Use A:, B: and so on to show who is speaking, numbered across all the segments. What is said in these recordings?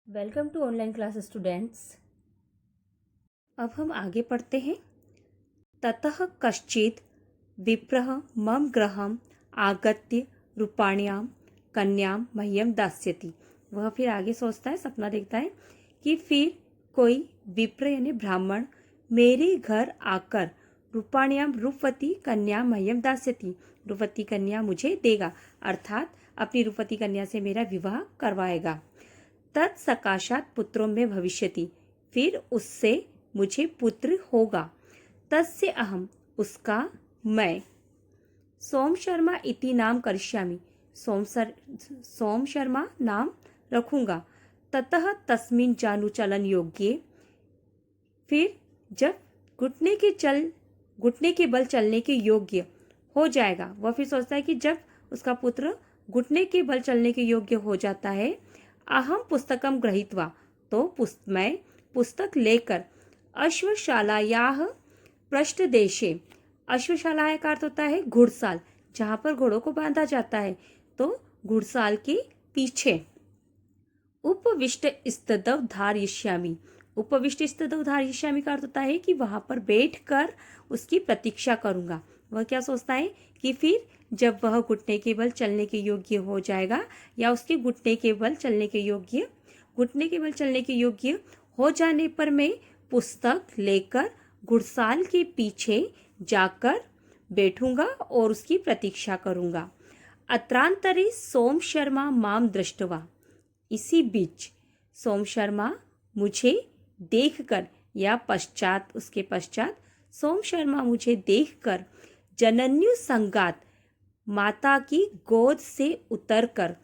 A: Welcome to online class students. अब हम आगे पढ़ते हैं। ततः कश्चित् विप्रः मम गृहम् आगत्य रूपाण्यां कन्यां मह्यं दास्यति। वह फिर आगे सोचता है, सपना देखता है कि फिर कोई विप्र यानी ब्राह्मण मेरे घर आकर रूपाण्यां रूपवती कन्या मह्यं दास्यति, रूपवती कन्या मुझे देगा, अर्थात अपनी रूपवती कन्या से मेरा विवाह करवाएगा। तत्सकाशात् पुत्रों में भविष्यति, फिर उससे मुझे पुत्र होगा। तस्य अहम, उसका मैं सोम शर्मा इति नाम करिष्यामि, सोम शर्मा नाम रखूंगा। ततः तस्मिन् जानु चलन योग्ये, फिर जब घुटने के बल चलने के योग्य हो जाएगा। वह फिर सोचता है कि जब उसका पुत्र घुटने के बल चलने के योग्य हो जाता है, अहम पुस्तकम गृहीत्वा, तो मैं पुस्तक लेकर अश्वशालायाः पृष्ठदेशे, अश्वशाला का अर्थ होता है घुड़साल, जहाँ पर घोड़ों को बांधा जाता है, तो घुड़साल के पीछे उपविष्ट स्तदव धारयिष्यामि, उपविष्ट स्तदव धारयिष्यामि का अर्थ होता है कि वहां पर बैठकर उसकी प्रतीक्षा करूंगा। वह क्या सोचता है कि फिर जब वह घुटने के बल चलने के योग्य हो जाएगा, या उसके घुटने के बल चलने के योग्य हो जाने पर मैं पुस्तक लेकर घुड़साल के पीछे जाकर बैठूंगा और उसकी प्रतीक्षा करूंगा। अत्रांतरे सोम शर्मा माम दृष्टवा, इसी बीच सोम शर्मा मुझे देखकर, या उसके पश्चात सोम शर्मा मुझे देखकर जनन्यु संगात, माता की गोद से उतरकर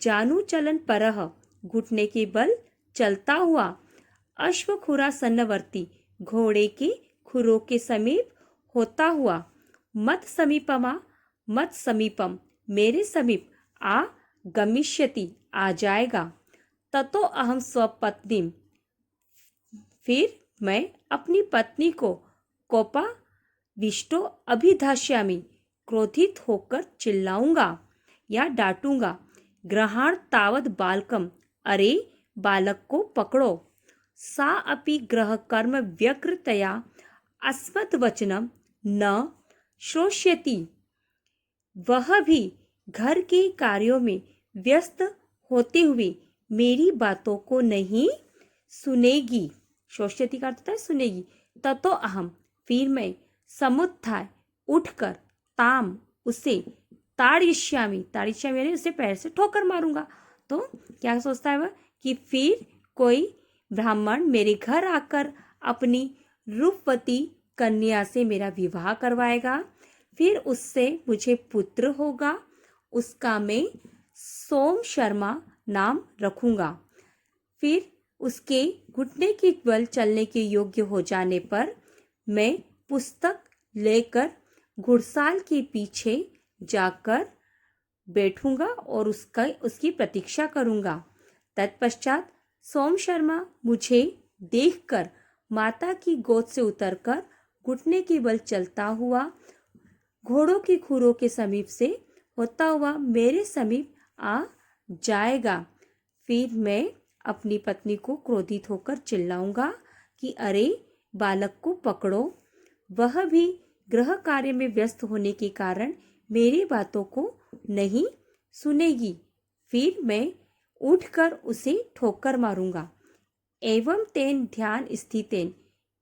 A: जानू चलन परह, घुटने के बल चलता हुआ, अश्वखुरा सन्नवर्ती, घोड़े के खुरों के समीप होता हुआ, मत समीपम, मेरे समीप आ गमिष्यति, आ जाएगा। ततो अहम स्वपत्नीम, फिर मैं अपनी पत्नी को कोपा विष्टो अभिधास्यामि, क्रोधित होकर चिल्लाऊंगा या डांटूंगा। ग्रहाण तावद बालकम, अरे बालक को पकड़ो। सा अपि ग्रह कर्म व्यग्रतया अस्मत् वचनम न श्रोष्यति, वह भी घर के कार्यों में व्यस्त होते हुए मेरी बातों को नहीं सुनेगी। श्रोष्यति का अर्थ होता है सुनेगी। ततो अहम, फिर मैं समुत्थाय, उठकर, ताम, उसे, ताड़यिष्यामि यानी उसे पैर से ठोकर मारूंगा। तो क्या सोचता है वह कि फिर कोई ब्राह्मण मेरे घर आकर अपनी रूपवती कन्या से मेरा विवाह करवाएगा, फिर उससे मुझे पुत्र होगा, उसका मैं सोम शर्मा नाम रखूंगा। फिर उसके घुटने के बल चलने के योग्य हो जाने पर मैं पुस्तक लेकर घुड़साल के पीछे जाकर बैठूंगा और उसकी प्रतीक्षा करूंगा। तत्पश्चात सोम शर्मा मुझे देखकर माता की गोद से उतरकर घुटने के बल चलता हुआ, घोड़ों की खुरों के समीप से होता हुआ मेरे समीप आ जाएगा। फिर मैं अपनी पत्नी को क्रोधित होकर चिल्लाऊंगा कि अरे बालक को पकड़ो। वह भी गृह कार्य में व्यस्त होने के कारण मेरी बातों को नहीं सुनेगी। फिर मैं उठकर उसे ठोकर मारूंगा। एवं तेन ध्यान स्थितेन,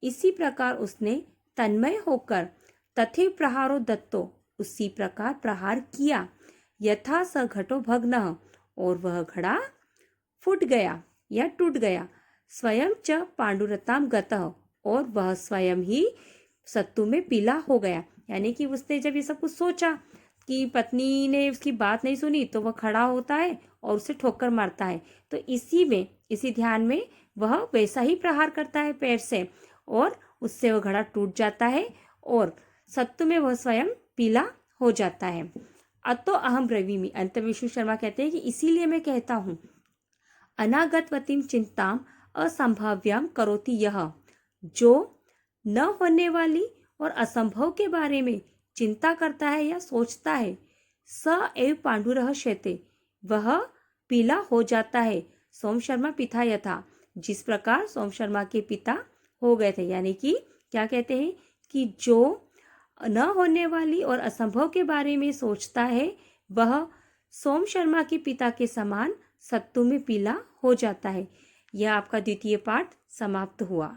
A: इसी प्रकार उसने तन्मय होकर तथे प्रहारो दत्तो, उसी प्रकार प्रहार किया। यथा स घटो भग्नः, और वह घड़ा फूट गया या टूट गया। स्वयं च पांडुरताम गतः, और वह स्वयं ही सत्तू में पीला हो गया। यानी कि उसने जब ये सब कुछ सोचा कि पत्नी ने उसकी बात नहीं सुनी, तो वह खड़ा होता है और उसे ठोकर मारता है। तो इसी ध्यान में वह वैसा ही प्रहार करता है पैर से, और उससे वह घड़ा टूट जाता है और सत्तू में वह स्वयं पीला हो जाता है। अतो अहम ब्रवीमि, अंत विष्णु शर्मा कहते हैं कि इसीलिए मैं कहता हूँ, अनागतवतीम चिंताम असंभाव्याम करोति यह, जो न होने वाली और असंभव के बारे में चिंता करता है या सोचता है, स एव पांडुरः शेते, वह पीला हो जाता है। सोम शर्मा पिता यथा, जिस प्रकार सोम शर्मा के पिता हो गए थे। यानी कि क्या कहते हैं कि जो न होने वाली और असंभव के बारे में सोचता है वह सोम शर्मा के पिता के समान सत्तू में पीला हो जाता है। यह आपका द्वितीय पाठ समाप्त हुआ।